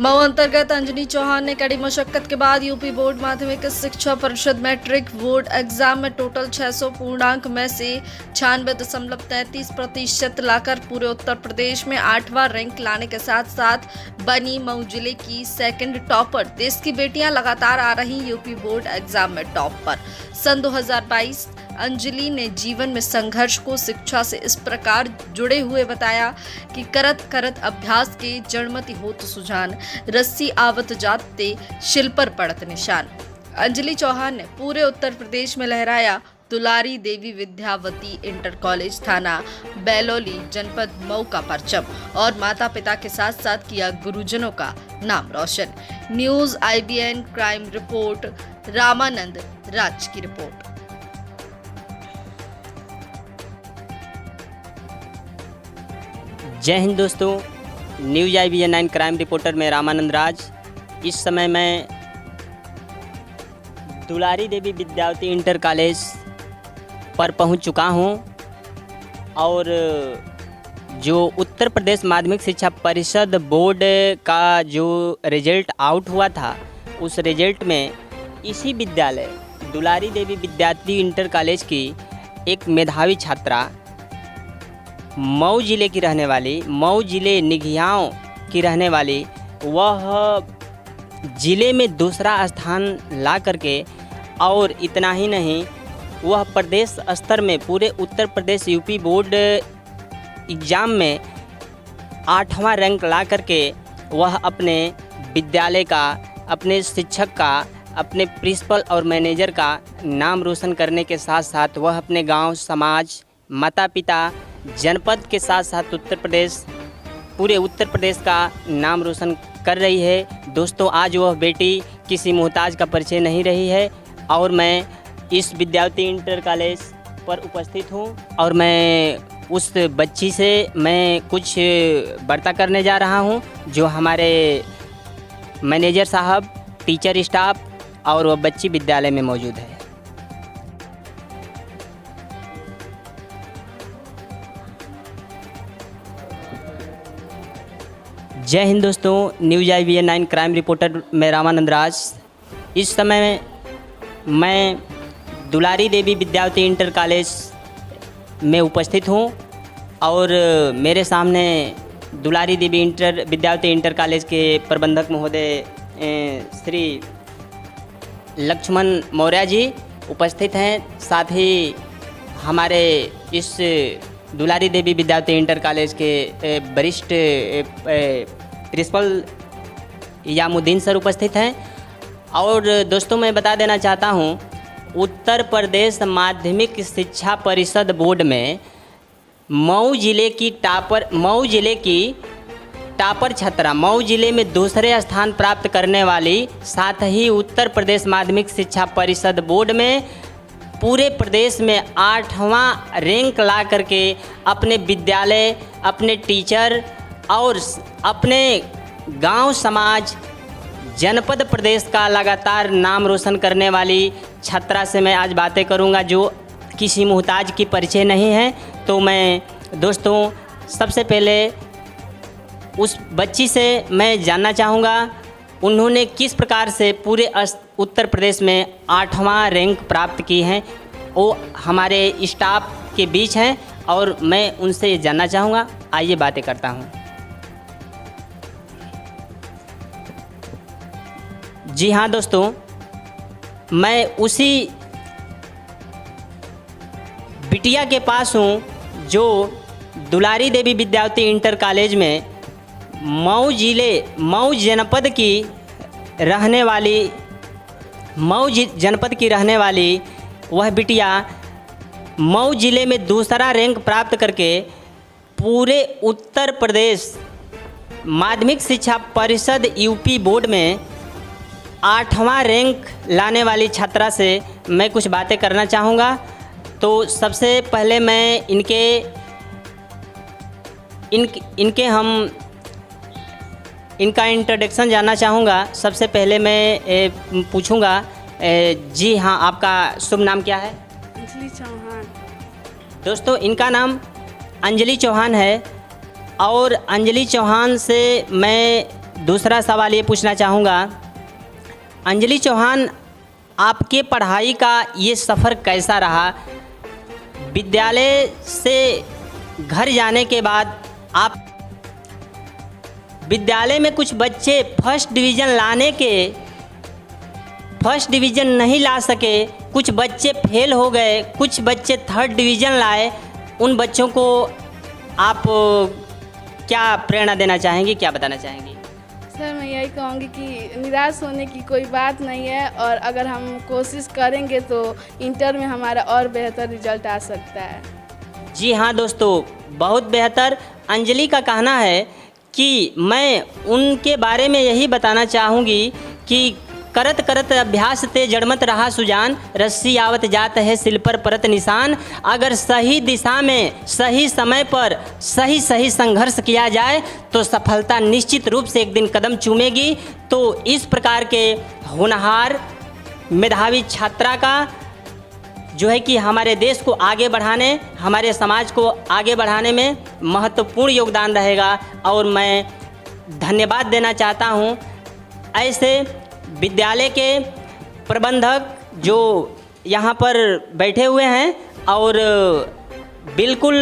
मऊ अंतर्गत अंजनी चौहान ने कड़ी मशक्कत के बाद यूपी बोर्ड माध्यमिक शिक्षा परिषद मैट्रिक बोर्ड एग्जाम में टोटल 600 पूर्णांक में से 96.33% लाकर पूरे उत्तर प्रदेश में 8वां रैंक लाने के साथ साथ बनी मऊ जिले की सेकंड टॉपर। देश की बेटियां लगातार आ रही यूपी बोर्ड एग्जाम में टॉप पर। सन 2022 अंजलि ने जीवन में संघर्ष को शिक्षा से इस प्रकार जुड़े हुए बताया कि करत करत अभ्यास के जड़मति होत सुजान, रस्सी आवत जाते शिल पर पड़त निशान। अंजलि चौहान ने पूरे उत्तर प्रदेश में लहराया दुलारी देवी विद्यावती इंटर कॉलेज थाना बैलोली जनपद मऊ का परचम और माता पिता के साथ साथ किया गुरुजनों का नाम रोशन। News IBN crime report, Ramanand Raj की रिपोर्ट। जय हिंद दोस्तों, न्यूज़ IBN 9 क्राइम रिपोर्टर में रामानंद राज। इस समय मैं दुलारी देवी विद्यावती इंटर कॉलेज पर पहुंच चुका हूं और जो उत्तर प्रदेश माध्यमिक शिक्षा परिषद बोर्ड का जो रिजल्ट आउट हुआ था, उस रिजल्ट में इसी विद्यालय दुलारी देवी विद्यावती इंटर कॉलेज की एक मेधावी छात्रा, मऊ जिले की रहने वाली, मऊ जिले निघियाओं की रहने वाली, वह जिले में दूसरा स्थान ला करके, और इतना ही नहीं, वह प्रदेश स्तर में पूरे Uttar Pradesh UP board exam में 8वां रैंक ला करके वह अपने विद्यालय का, अपने शिक्षक का, अपने प्रिंसिपल और मैनेजर का नाम रोशन करने के साथ साथ वह अपने गांव, समाज, माता पिता, जनपद के साथ साथ पूरे उत्तर प्रदेश का नाम रोशन कर रही है। दोस्तों, आज वह बेटी किसी मोहताज का परिचय नहीं रही है और मैं इस विद्यावती इंटर कॉलेज पर उपस्थित हूं और मैं उस बच्ची से मैं कुछ वार्ता करने जा रहा हूं, जो हमारे मैनेजर साहब, टीचर स्टाफ और वह बच्ची विद्यालय में मौजूद है। जय हिंद दोस्तों, न्यूज़ IBN 9 क्राइम रिपोर्टर में रामानंद राज। इस समय मैं दुलारी देवी विद्यावती इंटर कॉलेज में उपस्थित हूं और मेरे सामने दुलारी देवी विद्यावती इंटर कॉलेज के प्रबंधक महोदय श्री लक्ष्मण मौर्य जी उपस्थित हैं। साथ ही हमारे इस दुलारी देवी विद्यावती इंटर कॉलेज के वरिष्ठ प्रिंसिपल यामुद्दीन सर उपस्थित हैं। और दोस्तों, मैं बता देना चाहता हूं, उत्तर प्रदेश माध्यमिक शिक्षा परिषद बोर्ड में मऊ जिले की टॉपर छात्रा, मऊ जिले में दूसरे स्थान प्राप्त करने वाली, साथ ही उत्तर प्रदेश माध्यमिक शिक्षा परिषद बोर्ड में पूरे प्रदेश में 8वां रैंक ला करके अपने विद्यालय, अपने टीचर और अपने गांव, समाज, जनपद प्रदेश का लगातार नाम रोशन करने वाली छात्रा से मैं आज बातें करूंगा, जो किसी मोहताज की परिचय नहीं है। तो मैं दोस्तों सबसे पहले उस बच्ची से मैं जानना चाहूँगा, उन्होंने किस प्रकार से पूरे उत्तर प्रदेश में 8वां रैंक प्राप्त की है। वो हमारे स्टाफ के बीच हैं और मैं उनसे जानना चाहूँगा। आइए बातें करता हूँ। जी हाँ दोस्तों, मैं उसी बिटिया के पास हूँ जो दुलारी देवी विद्यावती इंटर कॉलेज में मऊ जनपद की रहने वाली वह बिटिया मऊ जिले में दूसरा रैंक प्राप्त करके पूरे उत्तर प्रदेश माध्यमिक शिक्षा परिषद यूपी बोर्ड में 8वां रैंक लाने वाली छात्रा से मैं कुछ बातें करना चाहूँगा। तो सबसे पहले मैं इनका इंट्रोडक्शन जानना चाहूँगा। सबसे पहले मैं पूछूँगा, जी हाँ, आपका शुभ नाम क्या है? अंजलि चौहान। दोस्तों, इनका नाम अंजलि चौहान है और अंजलि चौहान से मैं दूसरा सवाल ये पूछना चाहूँगा। अंजलि चौहान, आपके पढ़ाई का ये सफ़र कैसा रहा? विद्यालय से घर जाने के बाद आप विद्यालय में कुछ बच्चे फर्स्ट डिवीज़न नहीं ला सके, कुछ बच्चे फेल हो गए, कुछ बच्चे थर्ड डिवीज़न लाए। उन बच्चों को आप क्या प्रेरणा देना चाहेंगी, क्या बताना चाहेंगी? सर, मैं यही कहूँगी कि निराश होने की कोई बात नहीं है और अगर हम कोशिश करेंगे तो इंटर में हमारा और बेहतर रिजल्ट आ सकता है। जी हाँ दोस्तों, बहुत बेहतर। अंजलि का कहना है कि मैं उनके बारे में यही बताना चाहूँगी कि करत करत अभ्यास ते जड़मत रहा सुजान, रस्सी आवत जात है सिल पर परत निशान। अगर सही दिशा में सही समय पर सही संघर्ष किया जाए तो सफलता निश्चित रूप से एक दिन कदम चूमेगी। तो इस प्रकार के होनहार मेधावी छात्रा का जो है कि हमारे देश को आगे बढ़ाने, हमारे समाज को आगे बढ़ाने में महत्वपूर्ण योगदान रहेगा और मैं धन्यवाद देना चाहता हूँ ऐसे विद्यालय के प्रबंधक जो यहाँ पर बैठे हुए हैं और बिल्कुल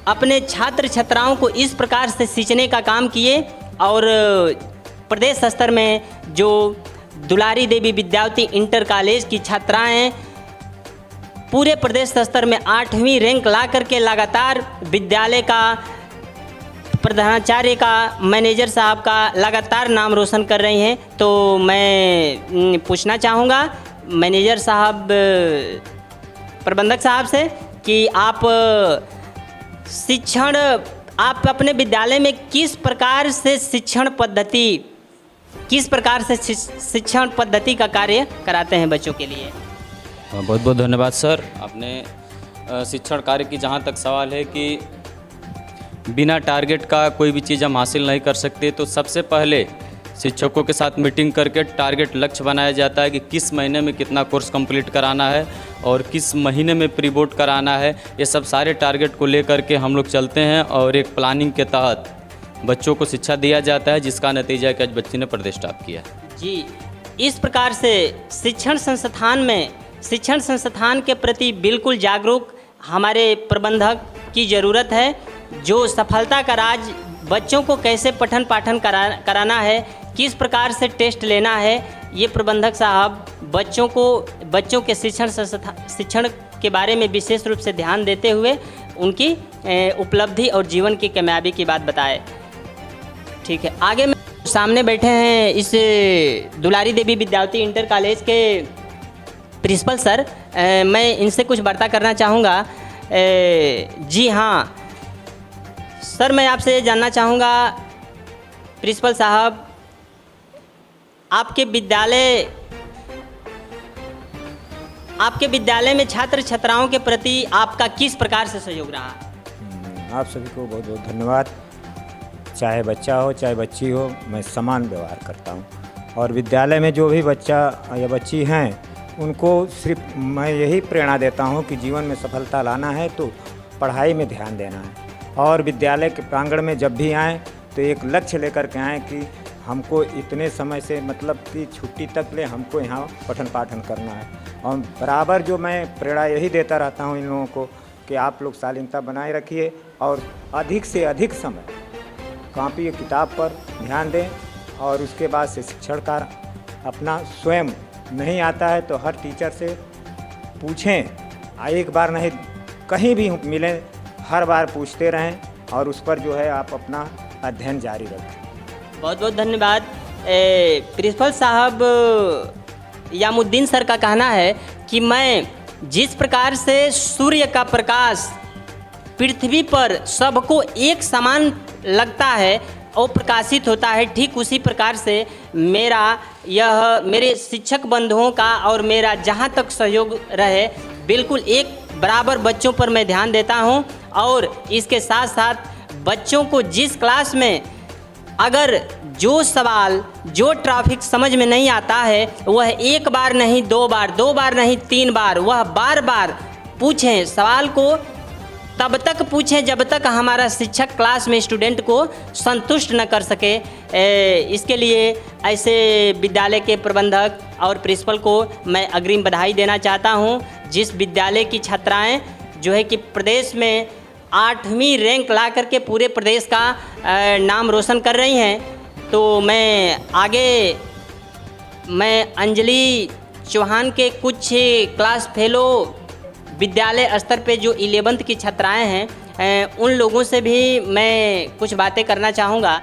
अपने छात्र छात्राओं को इस प्रकार से सींचने का काम किए और प्रदेश स्तर में जो दुलारी देवी विद्यावती इंटर कॉलेज की छात्राएं पूरे प्रदेश स्तर में 8वीं रैंक ला करके लगातार विद्यालय का प्रधानाचार्य का, मैनेजर साहब का लगातार नाम रोशन कर रही हैं। तो मैं पूछना चाहूँगा मैनेजर साहब, प्रबंधक साहब से कि आप अपने विद्यालय में किस प्रकार से शिक्षण पद्धति का कार्य कराते हैं बच्चों के लिए? बहुत बहुत धन्यवाद सर। आपने शिक्षण कार्य की जहाँ तक सवाल है कि बिना टारगेट का कोई भी चीज़ हम हासिल नहीं कर सकते, तो सबसे पहले शिक्षकों के साथ मीटिंग करके टारगेट लक्ष्य बनाया जाता है कि किस महीने में कितना कोर्स कंप्लीट कराना है और किस महीने में प्री बोर्ड कराना है। ये सब सारे टारगेट को लेकर के हम लोग चलते हैं और एक प्लानिंग के तहत बच्चों को शिक्षा दिया जाता है, जिसका नतीजा कि आज बच्ची ने प्रदेश टॉप किया। जी, इस प्रकार से शिक्षण संस्थान के प्रति बिल्कुल जागरूक हमारे प्रबंधक की ज़रूरत है, जो सफलता का राज बच्चों को कैसे पठन पाठन कराना है, किस प्रकार से टेस्ट लेना है, ये प्रबंधक साहब बच्चों के शिक्षण के बारे में विशेष रूप से ध्यान देते हुए उनकी उपलब्धि और जीवन की कामयाबी की बात बताए। ठीक है, आगे में सामने बैठे हैं इस दुलारी देवी विद्यावती इंटर कॉलेज के प्रिंसिपल सर, मैं इनसे कुछ वार्ता करना चाहूँगा। जी हाँ सर, मैं आपसे ये जानना चाहूँगा प्रिंसिपल साहब, आपके विद्यालय में छात्र छात्राओं के प्रति आपका किस प्रकार से सहयोग रहा? आप सभी को बहुत बहुत धन्यवाद। चाहे बच्चा हो चाहे बच्ची हो, मैं समान व्यवहार करता हूँ और विद्यालय में जो भी बच्चा या बच्ची हैं उनको सिर्फ मैं यही प्रेरणा देता हूँ कि जीवन में सफलता लाना है तो पढ़ाई में ध्यान देना है और विद्यालय के प्रांगण में जब भी आएँ तो एक लक्ष्य लेकर के आएँ कि हमको इतने समय से मतलब कि छुट्टी तक ले हमको यहाँ पठन पाठन करना है। और बराबर जो मैं प्रेरणा यही देता रहता हूँ इन लोगों को कि आप लोग शालीनता बनाए रखिए और अधिक से अधिक समय कॉपी किताब पर ध्यान दें और उसके बाद से शिक्षण का अपना स्वयं नहीं आता है तो हर टीचर से पूछें, एक बार नहीं कहीं भी मिलें, हर बार पूछते रहें और उस पर जो है आप अपना अध्ययन जारी रखें। बहुत बहुत धन्यवाद। प्रिंसिपल साहब यामुद्दीन सर का कहना है कि मैं जिस प्रकार से सूर्य का प्रकाश पृथ्वी पर सबको एक समान लगता है और प्रकाशित होता है, ठीक उसी प्रकार से मेरे शिक्षक बंधुओं का और मेरा जहाँ तक सहयोग रहे बिल्कुल एक बराबर बच्चों पर मैं ध्यान देता हूँ। और इसके साथ साथ बच्चों को जिस क्लास में अगर जो सवाल जो टॉपिक समझ में नहीं आता है वह एक बार नहीं दो बार नहीं तीन बार, वह बार बार पूछें, सवाल को तब तक पूछें जब तक हमारा शिक्षक क्लास में स्टूडेंट को संतुष्ट न कर सके। इसके लिए ऐसे विद्यालय के प्रबंधक और प्रिंसिपल को मैं अग्रिम बधाई देना चाहता हूं। जिस विद्यालय की छात्राएं जो है कि प्रदेश में 8वीं रैंक ला करके पूरे प्रदेश का नाम रोशन कर रही हैं, तो मैं अंजलि चौहान के कुछ क्लास फेलो विद्यालय स्तर पे जो 11th की छात्राएं हैं उन लोगों से भी मैं कुछ बातें करना चाहूँगा।